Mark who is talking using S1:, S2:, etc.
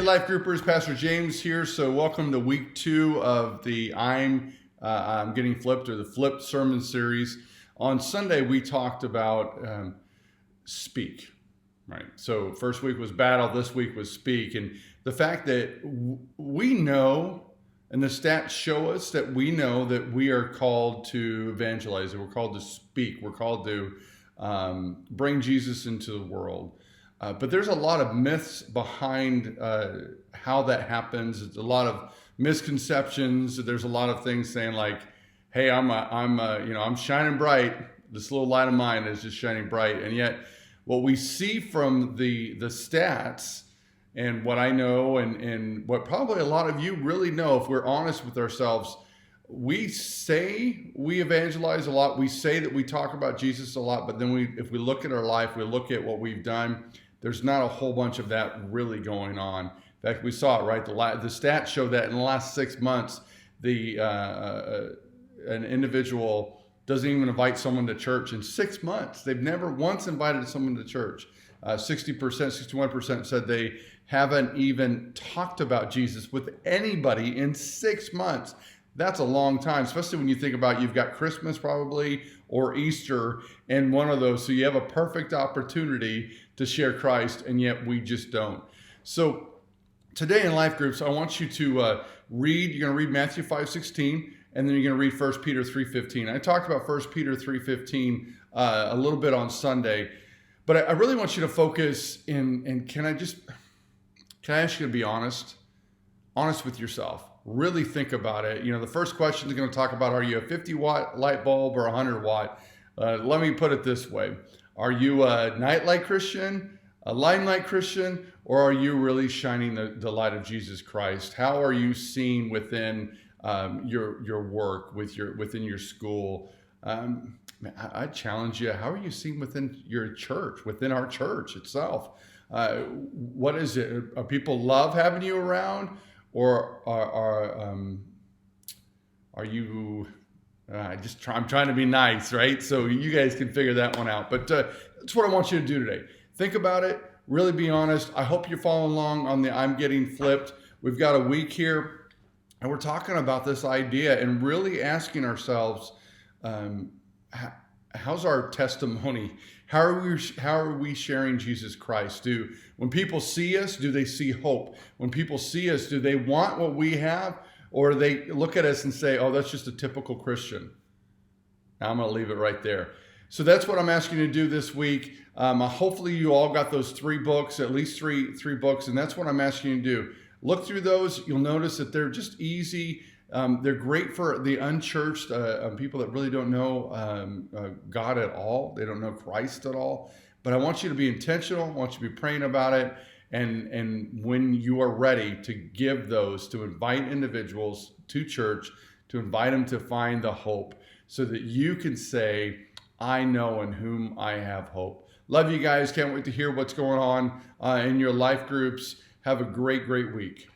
S1: Life Groupers, Pastor James here. So welcome to week 2 of the I'm Getting Flipped, or the Flipped sermon series. On Sunday, we talked about speak, right? So first week was battle, this week was speak. And the fact that we know, and the stats show us that we know that we are called to evangelize, that we're called to speak, we're called to bring Jesus into the world. But there's a lot of myths behind how that happens. It's a lot of misconceptions. There's a lot of things saying like, "Hey, I'm shining bright. This little light of mine is just shining bright." And yet, what we see from the stats, and what I know, and what probably a lot of you really know, if we're honest with ourselves, we say we evangelize a lot. We say that we talk about Jesus a lot, but then if we look at our life, we look at what we've done, there's not a whole bunch of that really going on. In fact, we saw it, right? The stats show that in the last 6 months, an individual doesn't even invite someone to church in 6 months. They've never once invited someone to church. 60%, 61% said they haven't even talked about Jesus with anybody in 6 months. That's a long time, especially when you think about you've got Christmas probably or Easter in one of those. So you have a perfect opportunity to share Christ, and yet we just don't. So today in Life Groups, I want you to read. You're going to read Matthew 5:16, and then you're going to read 1 Peter 3:15. I talked about 1 Peter 3:15 a little bit on Sunday, but I really want you to focus in. And can I ask you to be honest with yourself? Really think about it. You know, the first question is going to talk about, are you a 50-watt light bulb or a 100-watt? Let me put it this way. Are you a nightlight Christian, a limelight Christian, or are you really shining the light of Jesus Christ? How are you seen within your work, within your school? I challenge you, how are you seen within your church, within our church itself? What is it? Are people love having you around? Or are you? I'm trying to be nice, right? So you guys can figure that one out. But that's what I want you to do today. Think about it. Really be honest. I hope you're following along on the I'm Getting Flipped. We've got a week here, and we're talking about this idea and really asking ourselves, how's our testimony? How are we sharing Jesus Christ? When people see us, do they see hope? When people see us, do they want what we have? Or do they look at us and say, "Oh, that's just a typical Christian"? Now I'm going to leave it right there. So that's what I'm asking you to do this week. Hopefully you all got those 3 books, at least three books, and that's what I'm asking you to do. Look through those. You'll notice that they're just easy. They're great for the unchurched, people that really don't know God at all. They don't know Christ at all. But I want you to be intentional. I want you to be praying about it. And when you are ready to give those, to invite individuals to church, to invite them to find the hope so that you can say, "I know in whom I have hope." Love you guys. Can't wait to hear what's going on in your life groups. Have a great, great week.